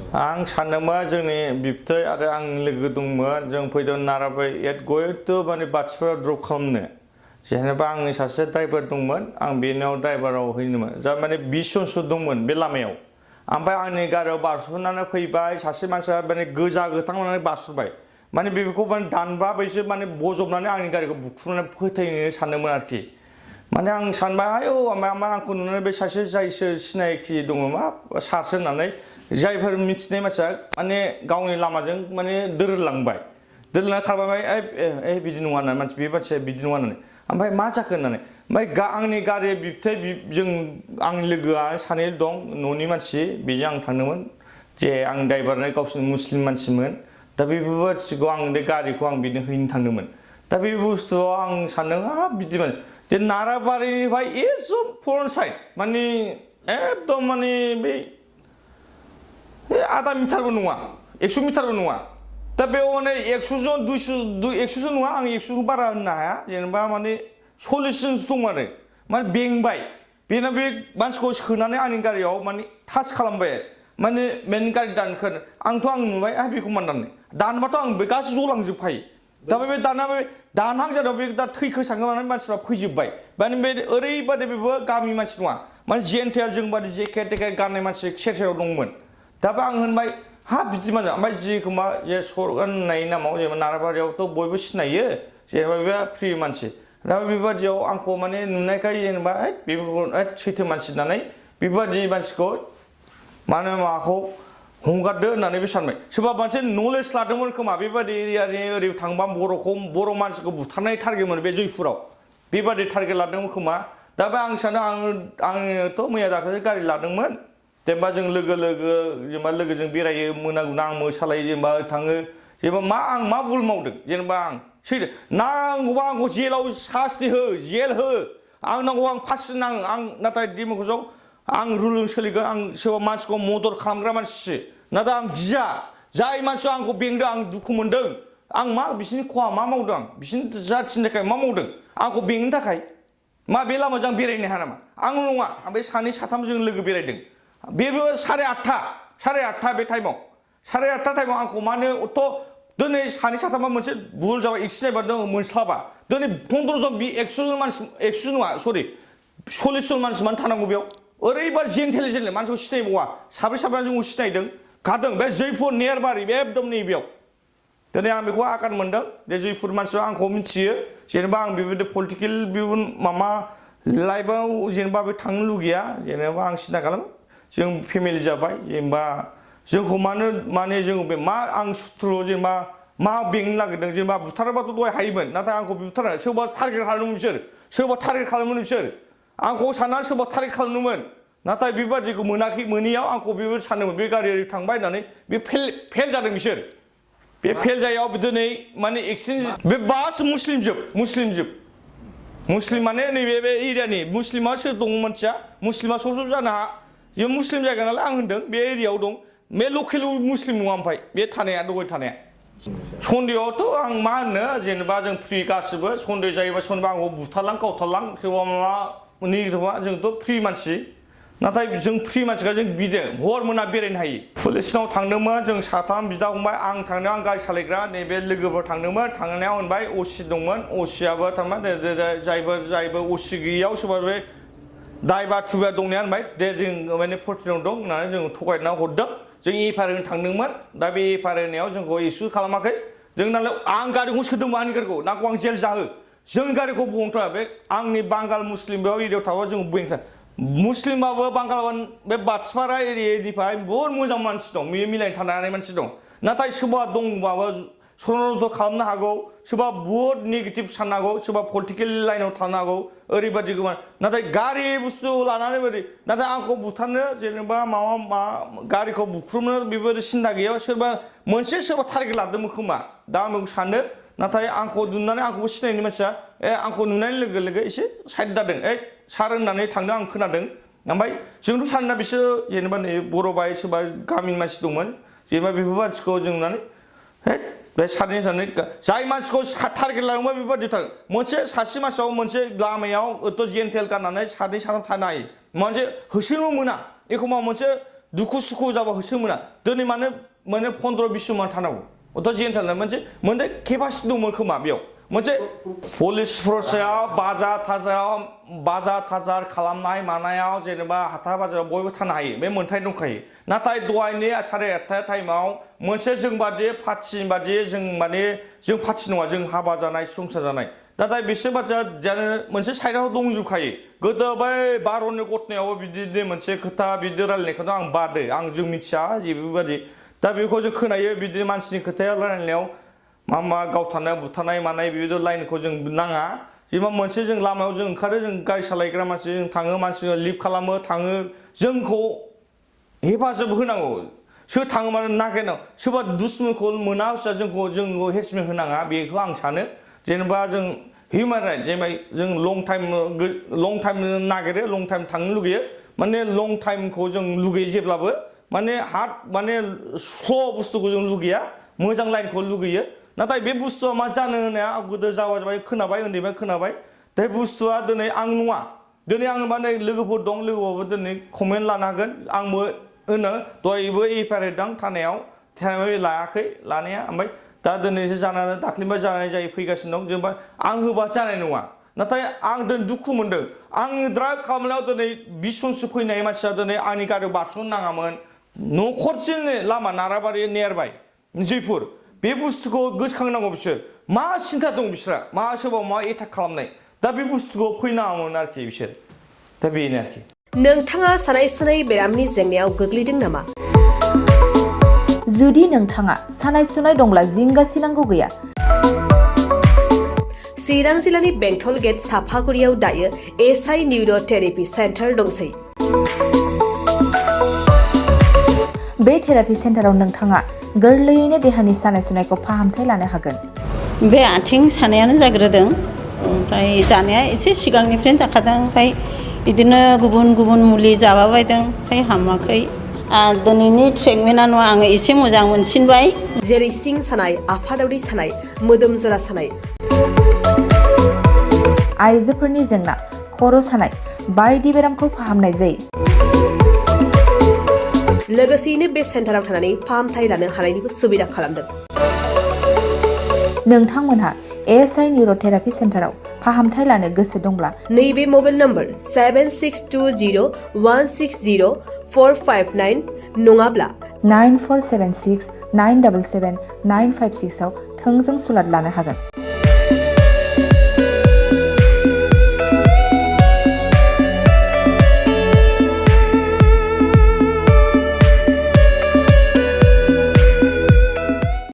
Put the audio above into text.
आं सानदोंमोन जोंनि बिबथै आरो आं लोगो दंमोन जों फैदों नाराबारि एट गयथ' माने बाथिफोरा ड्रप खालामनो जेनेबा आंनि सासे ड्राइभार दंमोन आं बेनाव ड्राइभाराव हैनोमोन जा माने 20 जनसो दंमोन बे लामायाव ओमफ्राय आंनि गारियाव बारस'नानै फैबाय सासे मानसिया माने गोजा गोथां लानानै बारस'बाय माने बेखौ माने दानबा बैसो माने बजबनानै आंनि गारिखौ बुख्रुबनानै फोथैनो सानदोंमोन आरोखि माने आं सानबाय आयौ मा आंखौ नुनानै बे सासे जायसो सिनायखि दङ मा सासे होननानै जायफोर मिथिनाय मानसिया माने गावनि लामाजों माने दोरोदलांबाय खारबाय ए बिदि नङा होननानै मानसि बे मानसिया बिदि नङा होननानै ओमफ्राय मा जाखो होननानै ओमफ्राय आंनि गारि बिबथै जों आंनि लोगोआ सानै दं न'नि मानसि बेजों आं थांदोंमोन जे आं ड्राइभारना गावसोर मुस्लिम मानसिमोन दा बेफोरबायदिखौ आं बे गारिखौ आं बिनो हैनो थांदोंमोन दा बे बुस्थुआव आं सानदों हाब बिदिमोन जे नाराबारिनिफ्राय एसे फरन साइड माने एकदम माने बे आधा मिटारबो नङा 100 मिटारबो नङा दा बेयाव माने 100 जन 100 जन नङा आं 100 बारा होननो हाया जेनेबा माने 40 जनसो दं आरो माने बेंबाय बेना बे मानसिखौ सोनानै आंनि गारियाव माने टाच खालामबाय माने मेन गारि दानखो आंथ' आं नुबाय बेखौ मान दाननाय दानबाथ' आं बे गासै जलांजोबखायो दा बे दानहां जादों बे दा थैखो सानगोन मानसिफ्रा फैजोबबाय माने बे ओरैबादि बेबो गामि मानसि नङा माने जेन्थेया जोंबादि जेकेट टेकेट गाननाय मानसि सेर दंमोन दाबो आं होनबाय हा बिदि मानसि ओमफ्राय जिखौ मा जे सरगान होननाय नामाव जेनेबा नाराबारियावथ' बयबो सिनायो जेनेबा बे फ्रि मानसि दा बेबादियाव आंखौ माने नुनायखाय जेनेबा बेफोरखौ सैथो मानसि होननानै बेबादि मानसिखौ मानो माखौ हगारदो होननानै बे सानबाय सोरबा मोनसे नलेज लादोंमोन खोमा बेबादि एरियानि ओरै थांबा बर' मानसिखौ बुथारनाय टारगेटमोन बे जयपुराव बेबादि टारगेट लादोंमोन खोमा दा बे आं सानो आङोथ' मैया दाखालि गारि लादोंमोन जेनेबा जों जेनेबा लोगोजों बेरायो मोनागुना आं मोसालायो जेनेबा थाङो जेनेबा आं मा भुल मावदों जेनेबा आं सैथो नांगौबा आंखौ जेलाव सास्ति हो जेल हो आं नांगौबा आं फासि आं नाथाय डेम'क्रेसियाव आं रुलजों सोलिगोन आं सोरबा मानसिखौ मदद खालामग्रा मानसिसो नाथाय आं गिया जाय मानसिया आंखौ बेंदों आं दुखु मोनदों आं मा बिसोरनि खहा मा मावदों आं बिसोरनि जाथिनि थाखाय मा मावदों आंखौ बेंनो थाखाय मा बे लामाजों आं बेरायनो हाया नामा आं नङा आं बे सानै साथामजों लोगो बेरायदों बेबो 8:30 बे टाइमाव 8:30 टाइमाव आंखौ मानो दिनै सानै साथामा मोनसे भुल जाबाय एक्सिडेन्ट जाबा दं मोनस्लाबा दिनै 15 जन 100 जन मानसि 100 नङा सरि 40 जन मानसि मानो थानांगौ बेयाव ओरैबादि जेन्टेल मानसिखौ सिनायबावा साब्रै जोंखौ सिनायदों गादों बे जयपुर नेरबारि बे एकदम नैबेयाव दिनै आं बेखौ आघात मोनदों जे जयपुर मानसिया आंखौ मिथियो जेनेबा आं बेबायदि पलिटिकेल माबा लाइफआव जेनेबा बे थांनो लुगैया जेनेबा आं सिन्था खालामो जों फेमिलि जाबाय जेनेबा जोंखौ माने जों बे मा आं सुथ्रु जेनेबा मा बेंनो नागिरदों जेनेबा बुथारबाथ' दहाय हायोमोन नाथाय आंखौ बुथारनो सोरबा टारगेट खालामोमोन सोरबा टारगेट खालामोमोन बिसोर आंखौ साननानै सोरबा टारगेट खालामदोंमोन नाथाय बेबादिखौ मोनियाव आंखौ बेबायदि सानदोंमोन बे गारि ओरै थांबाय होननानै बे फेल जादों बिसोर बे फेल जायाव दिनै माने एक्सिडेन्ट बे बास मुस्लिम माने नैबे बे एरियानि मुस्लिमा सोर दङ मानसिया मुस्लिमा सब जानो हा बे मुस्लिम जायगा नालाय आं होनदों बे एरियायाव दं बे लकेल मुस्लिम नङा ओमफ्राय बे थानाया दहाय थानाया सन्देहआवथ' आं मा होनो जेनेबा जों फ्रि गासिबो सन्देह जायोबा सोरबा आंखौ बुथारलां गावथारलां सोरबा माबा निग्रोबा जोंथ' फ्रि मानसि नाथाय जों फ्रि मानसिखा जों बिदों हर मोना बेरायनो हायो पुलिसनाव थांदोंमोन जों साथाम बिदा फंबाय आं थांनायाव आं गारि सालायग्रा नैबे लोगोफोर थांदोंमोन थांनायाव होनबाय असि दंमोन असियाबो थारमाने जायबो असि गैयियाव सोरबा बे दायबा थुबा दंनाया होनबाय दे जों माने फर्टिनाव दं होननानै जों थगायना हरदों जों एफआइआर होनो थांदोंमोन दा बे एफआइआर होनायाव जोंखौ इसु खालामाखै जों नालाय आं गारिखौ सोदोंमोन आंनि गारिखौ नांगौ आं जेल जाहो जोंनि गारिखौ बुंथ'वा बे आंनि बांगाल मुस्लिम बेयाव एरियायाव थाबा जों बुंथ'वा मुस्लिमबाबो बांगाल बे बाथिपारा एरियानिफ्राय बहुद मोजां मानसि दं मिलायनो थानो हानाय मानसि दं नाथाय सोरबा दंबाबो षड़यन्त्र खालामनो हागौ सोरबा बहुद नेगेटिभ साननो हागौ सोरबा पलिटिकेल लाइनाव थानो हागौ ओरैबादि नाथाय गारि बुस्थु लानानै बोरै नाथाय आंखौ बुथारनो जेनेबा मा गारिखौ बुख्रुबनो बेबायदि सिन्था गैया सोरबा टारगेट लादोंमोन खोमा दा आं बेखौ सानो नाथाय आंखौ नुनानै आंखौ सिनायनाय मानसिया आंखौ नुनाय लोगो लोगो एसे साइड जादों सार होननानै थांदों आं खोनादों ओमफ्य जोंथ' सानना बिसोर जेनेबा नै बर' बाय सोरबा गामिनि मानसि दंमोन जेनेबा बेफोर मानसिखौ जों नुनानै बे सानै जाय मानसिखौ टारगेट लादोंमोन बेबादि मोनसे सासे मानसियाव मोनसे लामायाव जेन्टेल गाननानै सानै साथाम थानो हायो मोनसे होसोनो मोना एखम्बा मोनसे दुखु सुखु जाबा होसो मोना दिनै माने 15-20 मान थानांगौ अथ' जेन थानाय मोनसे केपासिटि दंमोन खोमा बेयाव मोनसे पुलिस फर्सआव बाजार थाजार खालामनाय मानायाव जेनेबा हाथा बाजाराव बयबो थानो हायो बे मोनथाय दंखायो नाथाय दहायनि 8:30 टाइमाव मोनसे जों बादि पार्टि बादि जों पार्टि नङा जों हाबा जानाय संसार जानाय नाथाय बिसोर बादिया मोनसे साइडआव दंजोबखायो गोदो बै भारतनि गथनायावबो बिदिनो मोनसे खोथा बिदि रायलायनायखौथ' आं बादो जों मिथिया बेबायदि दा बेखौ जों खोनायो बिदिनो मानसिनि खोथाया रायलायनायाव मा गावथानाय बुथारनाय मानाय बेबायदि लाइनखौ जों नाङा जेनेबा मोनसे जों लामायाव जों ओंखारो जों गारि सालायग्रा मानसि जों थाङो मानसिखौ लिफ्ट खालामो थाङो जोंखौ हेफाजाब होनांगौ सोर थाङो माने नागिरनांगौ सोरबा दुश्मनखौ मोना जोंखौ हेसमेन्ट होनाङा बेखौ आं सानो जेनेबा जों हिउमेन राइट जेनेबा जों लं टाइम नागिरो लं टाइम थांनो लुगैयो माने लं टाइमखौ जों लुगैयो जेब्लाबो माने स्ल' बुस्थुखौ जों लुगैया मोजां लाइनखौ लुगैयो नाथाय बे बुस्थुआ मा जानो होनाया गोदो जाबाय खोनाबाय उन्दैनिफ्राय खोनाबाय बे बुस्थुआ दिनै आं नङा दिनै आं माने लोगोफोर दं लोगोआवबो दिनै कमेन्ट लानो हागोन आंबो होनो दहायबो एफआइआर होदों थानायाव लायाखै लानाया ओमफ्राय दा दिनैसो जानानै दाख्लैनिफ्राय जानाय जायो फैगासिनो दं जेनेबा आं होबा जानाय नङा नाथाय आं दिनै दुखु मोनदों आं ड्राइभ खालामनायाव दिनै 20 जनसो फैनाय मानसिया दिनै आंनि गारियाव बारस'नो नाङामोन न'खरसेनो लामा नाराबारि नियारबाय जयपुर बे बुस्थुखौ गोसोखांनांगौ बिसोर मा सिन्था दं बिसोरा मा सोरबा मा एटाक खालामनाय दा बे बुस्थुखौ फैनाङामोन आरोखि बिसोर दा बेनो आरोखि नोंथाङा सानाय सुनाय बेरामनि जेंनायाव गोग्लैदों नामा जुदि नोंथाङा सानाय सुनाय दंब्ला जिंगासिनांगौ गैया चिरां जिल्लानि बेंटल गेट साफागुरियाव दायो एसआइ निउर' थेरापि सेन्टार दंसै बे थेरापि सेन्टाराव नोंथाङा गोरलैयैनो देहानि सानाय सुनायखौ फाहामथाय लानो हागोन बे आथिं सानायानो जाग्रोदों ओमफ्राय जानाया एसे सिगांनिफ्रायनो जाखादों ओमफ्राय बिदिनो गुबुन मुलि जाबाबायदों ओमफ्राय हामाखै दिनैनि ट्रिटमेन्टआ आङो एसे मोजां मोनसिनबाय जेरै सिं सानाय आफादावरि सानाय मोदोम जरा सानाय आइजोफोरनि जेंना खर' सानाय बायदि बेरामखौ फाहामनाय जायो लोगोसेयैनो बे सेन्टाराव थानानै फाहामथाय लानो हानायनिबो सुबिदा खालामदों नोंथांमोनहा एएसआइ निउर' थेरापि सेन्टाराव फाहामथाय लानो गोसो दंब्ला नैबे मबाइल नम्बर 7620160459 नङाब्ला 9476977956 आव थोंजों सुलाद लानो हागोन